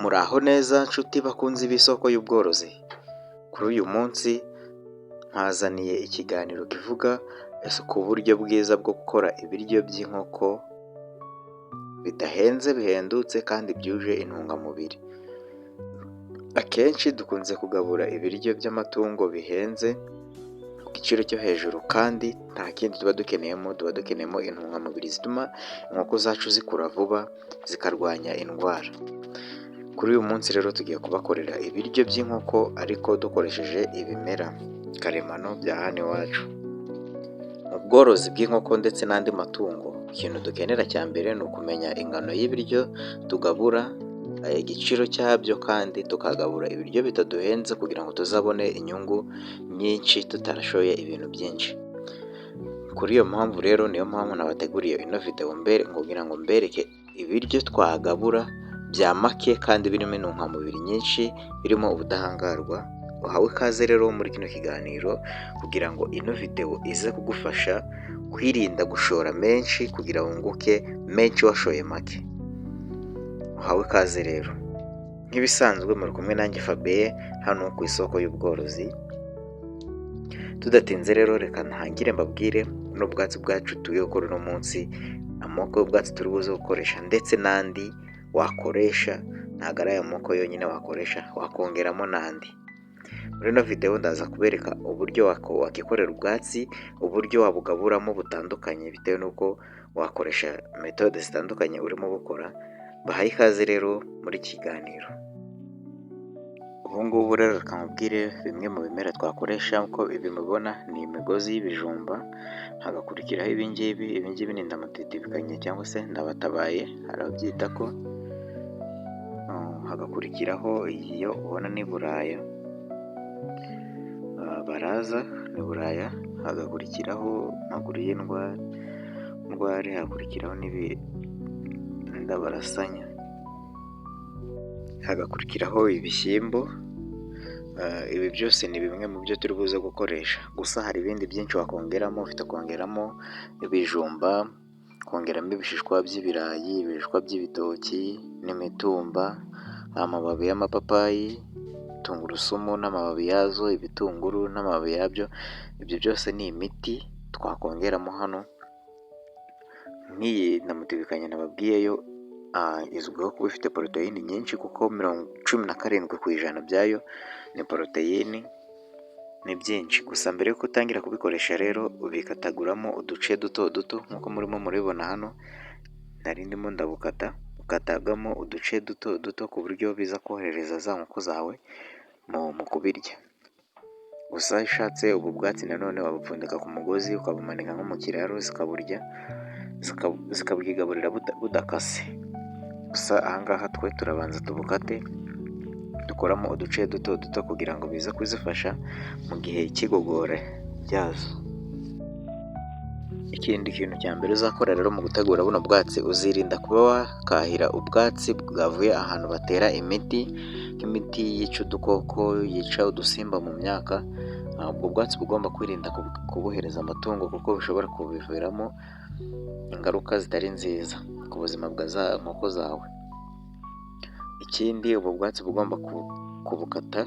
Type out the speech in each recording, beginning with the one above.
Muraho neza nshuti bakunzi b'isoko y'ubworozi, kuri uyu munsi mpazaniye ikiganiro kivuga ku buryo bwiza bwo gukora ibiryo by'inkoko bidahenze, bihendutse kandi byuje intungamubiri. Akenshi dukunze kugabura ibiryo by'amatungo bihenze ku giciro cyo hejuru kandi nta kindi tuba dukeneyemo intungamubiri zituma inkoko zacu zikura vuba zikarwanya indwara. Kuri uyu munsi rero tugiye kubakorera ibiryo by'inkoko ariko dukoresheje ibimera karemano bya hano iwacu. Mu bworozi bw'inkoko ndetse n'andi matungo, ikintu dukenera cya mbere ni ukumenya ingano y'ibiryo tugabura, igiciro cyabyo kandi tukagabura ibiryo bitaduhenze kugira ngo tuzabone inyungu nyinshi tutarashoye ibintu byinshi. Kuri iyo mpamvu rero niyo mpamvu nabateguriye ino video kugira ngo mbereke ibiryo twagabura bya make kandi birimo intungamubiri nyinshi, birimo ubudahangarwa. Uhawe ikaze rero muri kino kiganiro kugira ngo ino video ize kugufasha kwirinda gushora menshi kugira wunguke menshi washoye make. Uhawe ikaze rero, nk'ibisanzwe muri kumwe nanjye Fabien hano ku isoko y'ubworozi. Tudatinze rero reka ntangire mbabwire n'ubwatsi bwacu tugiye gukora uno munsi, amoko y'ubwatsi turi buze gukoresha ndetse n'andi wakoresha. Ntabwo ari aya moko yonyine wakoresha, wakongeramo n'andi. Muri ino video ndaza kubereka uburyo wakikorera ubwatsi, uburyo wabugaburamo butandukanye bitewe n'uko wakoresha metode zitandukanye urimo gukora. Bahaye ikaze rero muri kiganiro. Ubu ngubu rero reka nkubwire bimwe mu bimera twakoresha. Uko ibi mubibona ni imigozi y'ibijumba, hagakurikiraho ibingibi ni ndamutitikanye cyangwa se ndabatabaye hari ababyita ko, hagakurikiraho iyo ubona ni buraya, baraza ni buraya, hagakurikiraho amaguru y'indware, hagakurikiraho n'indabarasanya, hagakurikiraho ibishyimbo. Ibi byose ni bimwe mu byo turi buze gukoresha, gusa hari ibindi byinshi wakongeramo. Ufite kongeramo ibijumba, kongeramo ibishishwa by'ibirayi, ibishishwa by'ibitoki n'imitumba, amababi y'amapapayi, tungurusumu n'amababi yazo, ibitunguru n'amababi yabyo. Ibyo byose ni imiti twakongeramo hano. Nk'iyi ndamutibikanye nababwiye yo izwiho kuba ifite poroteyine nyinshi kuko 17% byayo ni poroteyine, ni byinshi. Gusa mbere yuko utangira kubikoresha rero ubikataguramo uduce duto duto nk'uko murimo muribona hano. Nari ndimo ukatagamo uduce duto duto ku buryo biza kohereza za nkoko zawe mu kubirya. Gusa iyo ushatse ubu bwatsi nanone wabupfundika ku mugozi ukabumanika nko mu kiraro zikaburya, zikabwigaburira budakase. Gusa ahangaha twe turabanza tubukate, dukoramo uduce duto duto kugira ngo bize kuzifasha mu gihe cy'igogora ryazo. Ikindi kintu cya mbere uzakora rero mu gutegura buno bwatsi, uzirinda kuba wakahira ubwatsi bwavuye ahantu batera imiti nk'imiti yica udukoko, yica udusimba mu myaka. Ubwo bwatsi bugomba kwirinda kubuhereza amatungo kuko bishobora kubiviramo ingaruka zitari nziza ku buzima bwa za nkoko zawe. Ikindi, ubu bwatsi bugomba kubukata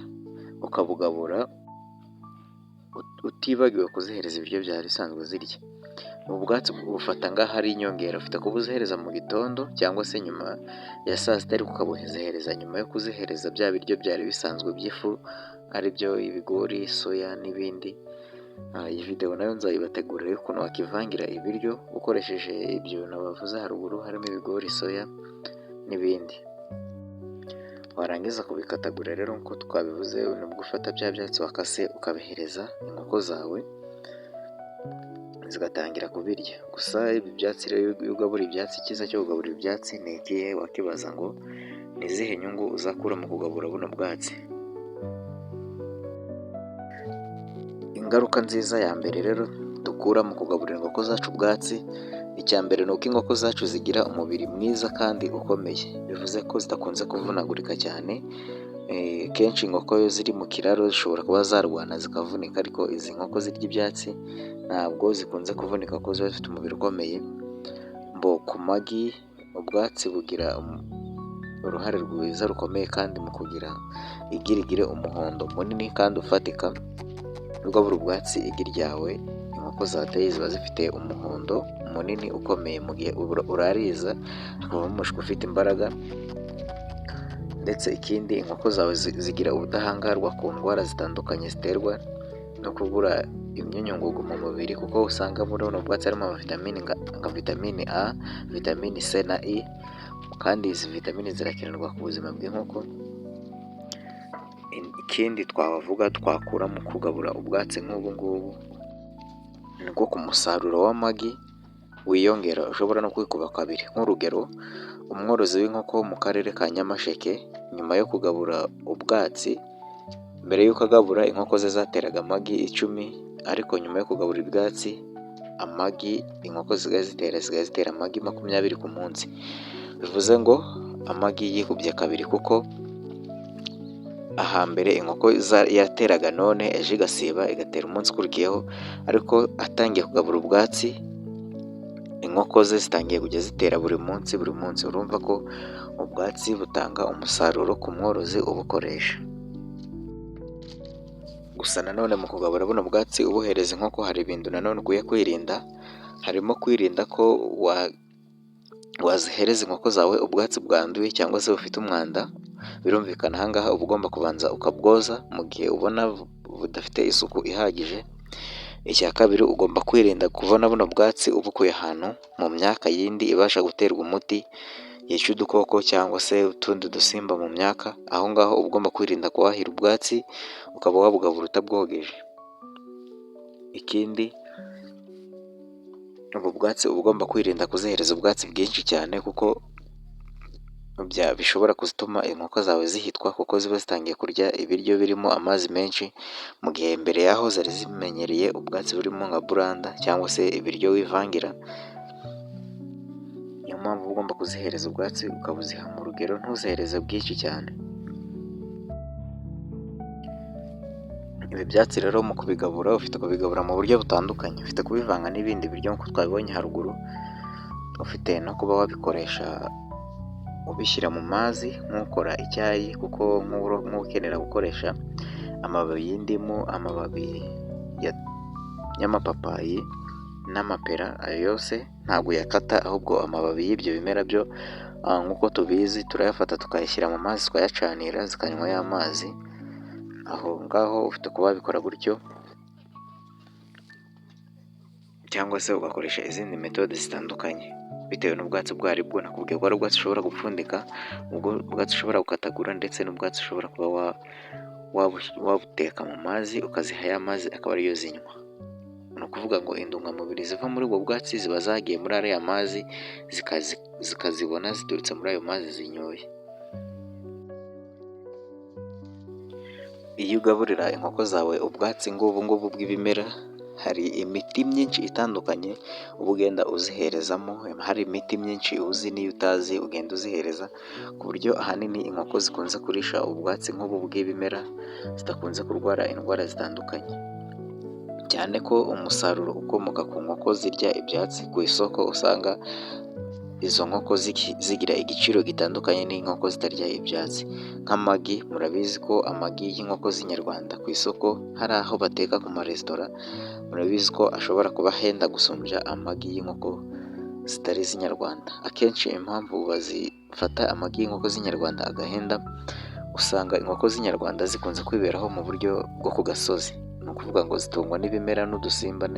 ukabugabura utibagiwe kuzihereza ibiryo byari bisanzwe zirya. Ubu bwatsi bufata ngaho ari inyongera, ufite kubuzihereza mu gitondo cyangwa se nyuma ya saa sita, ariko ukabuzihereza nyuma yo kuzihereza bya biryo byari bisanzwe by'ifu, ari byo ibigori, soya n'ibindi. Iyi video nayo nzayibategurira ukuntu wakivangira ibiryo ukoresheje ibyo nabavuze haruguru, harimo ibigori, soya n'ibindi. Warangiza kubikatagura rero nk'uko twabivuze, nubwo ufata bya byatsi wakase ukabihereza inkoko zawe zigatangira kubirya. Gusa ibi byatsi rero iyo ugabura ibyatsi, icyiza cyo kugaburira ibyatsi ni ikihe wakibaza ngo ni izihe nyungu uzakura mu kugabura buno bwatsi? Ingaruka nziza ya mbere rero dukura mu kugaburira inkoko zacu ubwatsi, icya mbere ni uko inkoko zacu zigira umubiri mwiza kandi ukomeye. Bivuze ko zidakunze kuvunagurika cyane. Kenshi inkoko iyo ziri mu kiraro zishobora kuba zarwana zikavunika, ariko izi nkoko zirya ibyatsi ntabwo zikunze kuvunika kuko ziba zifite umubiri ukomeye. Ku magi ubwatsi bugira uruhare rwiza rukomeye kandi mu kugira igi rigire umuhondo munini kandi ufatika. Ugabura ubwatsi igi ryawe, inkoko zateye ziba zifite umuhondo munini ukomeye, mu gihe urariza hakavamo umushwi ufite imbaraga. Ndetse ikindi, inkoko zawe zigira ubudahangarwa ku ndwara zitandukanye ziterwa no kubura imyunyungugu mu mubiri, kuko usanga muri buno bwatsi harimo amavitamini nka vitamini A, vitamini C na E, kandi izi vitamini zirakenerwa ku buzima bw'inkoko. Ikindi twavuga twakura mu kugabura ubwatsi nk'ubu ngubu, ni bwo ku musaruro w'amagi wiyongera, ushobora no kwikuba kabiri. Nk'urugero, umworozi w'inkoko wo mu karere ka Nyamasheke, nyuma yo kugabura ubwatsi, mbere y'uko agabura inkoko ze zateraga amagi 10, ariko nyuma yo kugabura ubwatsi, amagi inkoko zisigaye zitera amagi 20 ku munsi. Bivuze ngo amagi yikubye kabiri, kuko ahambere inkoko yateraga none ejo igasiba igatera umunsi ukurikiyeho, ariko atangiye kugabura ubwatsi inkoko ze zitangiye kujya zitera buri munsi. Urumva ko ubwatsi butanga umusaruro ku mworozi ubukoresha. Gusa nanone mu kugabura buno bwatsi ubuhereza inkoko, hari ibintu nanone ukwiye kwirinda. Harimo kwirinda ko wazihereza inkoko zawe ubwatsi bwanduye cyangwa se bufite umwanda. Birumvikana ahangaha uba ugomba kubanza ukabwoza mu gihe ubona budafite isuku ihagije. Icya kabiri, ugomba kwirinda kubona buno bwatsi ubukuye ahantu mu myaka yindi ibasha guterwa umuti yica udukoko cyangwa se utundi dusimba mu myaka. Aho ngaho uba ugomba kwirinda kuhahira ubwatsi, ukaba wabugabura utabwogeje. Ikindi, ubu bwatsi uba ugomba kwirinda kuzihereza ubwatsi bwinshi cyane, kuko bishobora gutuma inkoko zawe zihitwa, kuko ziba zitangiye kurya ibiryo birimo amazi menshi, mu gihe mbere yaho zari zimenyereye ubwatsi burimo nka buranda cyangwa se ibiryo wivangira. Niyo mpamvu uba ugomba kuzihereza ubwatsi ukabuziha mu rugero, ntuzihereze bwinshi cyane. Ibi byatsi rero mu kubigabura, ufite kubigabura mu buryo butandukanye. Ufite kubivanga n'ibindi biryo nk'uko twabibonye haruguru, ufite no kuba wabikoresha ubishyira mu mazi nk'ukora icyayi, kuko nk'ukenera gukoresha amababi y'indimu, amababi y'amapapayi n'amapera, ayo yose ntabwo yakata, ahubwo amababi y'ibyo bimera byo nk'uko tubizi turayafata tukayashyira mu mazi tukayacanira zikanywa ya mazi. Aho ngaho ufite kuba wabikora gutyo, cyangwa se ugakoresha izindi metode zitandukanye bitewe n'ubwatsi ubwo ari bwo. Nakubwiye ko hari ubwatsi ushobora gupfundika, ubwatsi ushobora gukatagura, ndetse n'ubwatsi ushobora kuba wabuteka mu mazi ukaziha ya mazi akaba ariyo zinywa. Ni ukuvuga ngo indungamubiri ziva muri ubwo bwatsi ziba zagiye muri ariya mazi, zikazibona ziturutse muri ayo mazi zinyoye. Iyo ugaburira inkoko zawe ubwatsi ngubu bw'ibimera, hari imiti myinshi itandukanye uba ugenda uziherezamo. Hari imiti myinshi uzi n'iyo utazi ugenda uzihereza, ku buryo ahanini inkoko zikunze kurisha ubwatsi nk'ubu bw'ibimera zidakunze kurwara indwara zitandukanye. Cyane ko umusaruro ukomoka ku nkoko zirya ibyatsi ku isoko, usanga izo nkoko zigira igiciro gitandukanye n'inkoko zitarya ibyatsi. Nk'amagi, murabizi ko amagi y'inkoko z'inyarwanda ku isoko, hari aho bateka ku maresitora, murabizi ko ashobora kuba ahenda gusumbya amagi y'inkoko zitari iz'inyarwanda. Akenshi impamvu bazifata amagi y'inkoko z'inyarwanda agahenda, usanga inkoko z'inyarwanda zikunze kwiberaho mu buryo bwo ku gasozi. Ni ukuvuga ngo zitungwa n'ibimera n'udusimba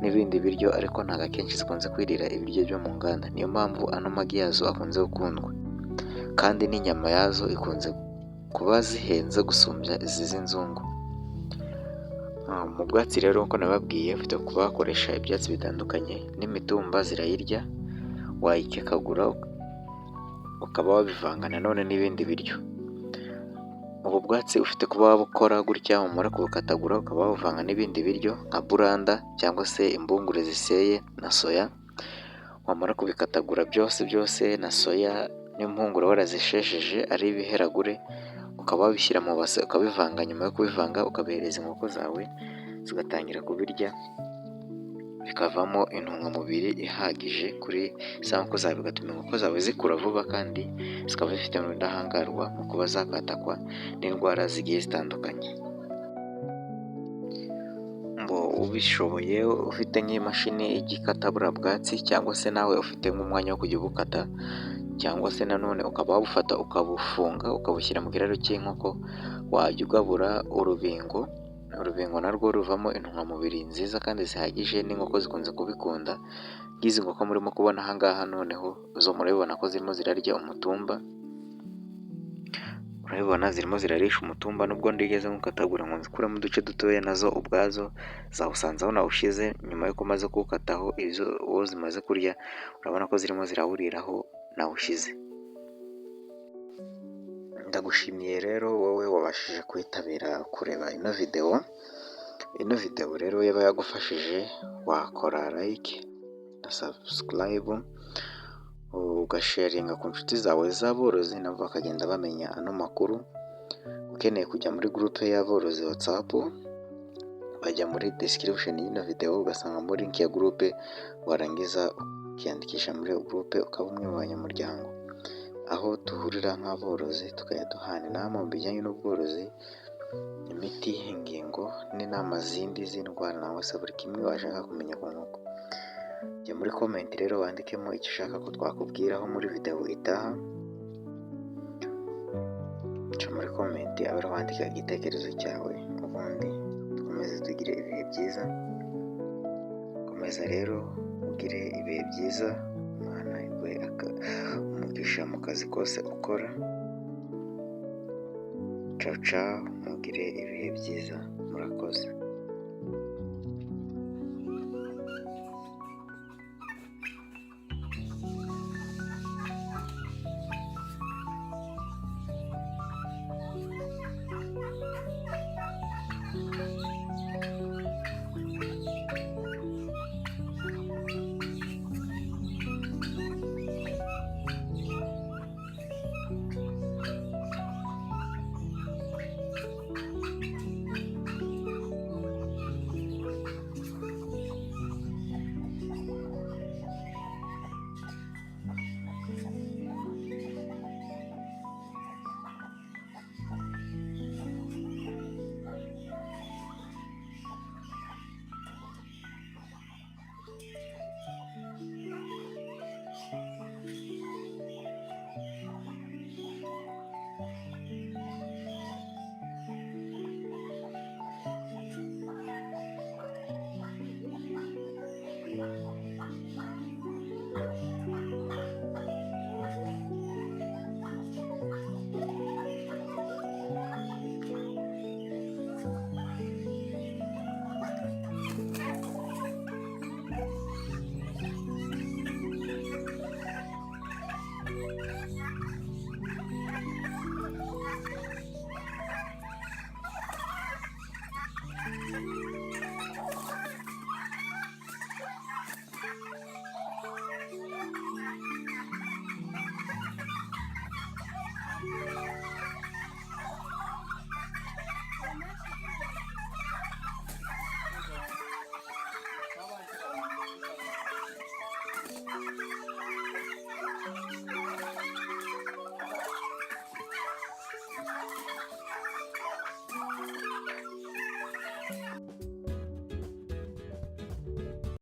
n'ibindi biryo, ariko ntabwo akenshi zikunze kwirira ibiryo byo mu nganda. Niyo mpamvu ano magi yazo akunze gukundwa, kandi n'inyama yazo ikunze kuba zihenze gusumbya izi z'inzungu. Mu bwatsi rero nk'uko nababwiye, ufite kuba wakoresha ibyatsi bitandukanye. N'imitumba zirayirya, wayikekagura ukaba wabivanga nanone n'ibindi biryo. Ubu bwatsi ufite kuba wabukora gutya, wamara kubukatagura ukaba wabuvanga n'ibindi biryo nka buranda cyangwa se imbungure ziseye na soya. Wamara kubikatagura byose na soya n'impungure warazishesheje ari ibiheragure, ukaba wabishyira mu base ukabivanga. Nyuma yo kubivanga ukabihereza inkoko zawe zigatangira kubirya, bikavamo intungamubiri ihagije kuri za nkoko zawe, bigatuma inkoko zawe zikura vuba kandi zikaba zifite n'ubudahangarwa mu kuba zakatakwa n'indwara zigiye zitandukanye. Ubishoboye ufite nk'imashini ijya ikata buriya bwatsi, cyangwa se nawe ufite nk'umwanya wo kujya ubukata, cyangwa se nanone ukaba wabufata ukabufunga ukabushyira mu kiraro cy'inkoko, wajya ugabura urubingo. Urubingo narwo ruvamo intungamubiri nziza kandi zihagije, n'inkoko zikunze kubikunda. Nk'izi nkoko murimo kubona aha ngaha noneho zo murabibona ko zirimo zirarya umutumba, urabibona zirimo zirarisha umutumba, nubwo ndigeze nkukatagura ngo nzikuremo uduce dutoya, nazo ubwazo zawusanze aho nawushyize nyuma yuko maze kuwukataho uwo zimaze kurya, urabona ko zirimo zirawuriraho nawushyize. Ndagushimiye rero wowe wabashije kwitabira kureba ino videwo. Ino videwo rero yaba yagufashije wakora like na subscribe, ugasharinga ku nshuti zawe z'aborozi nabo bakagenda bamenya ano makuru. Ukeneye kujya muri groupe y'aborozi WhatsApp, bajya muri description y'ino videwo ugasangamo link ya groupe, warangiza ukiyandikisha muri iyo groupe ukaba umwe mu banyamuryango, aho duhurira nk'aborozi tukajya duhana inama mu bijyanye n'ubworozi, imiti, ingingo n'inama zindi z'indwara, nawe se buri kimwe washaka kumenya ku nkoko. Jya muri comment rero wandikemo icyo ushaka ko twakubwiraho muri videwo itaha. Ca muri comment abe wandika igitekerezo cyawe, ubundi dukomeze tugire ibihe byiza. Komeza rero ugire ibihe byiza, Imana iguhe umugisha mu kazi kose ukora. Ciao ciao, mugire ibihe byiza, murakoze.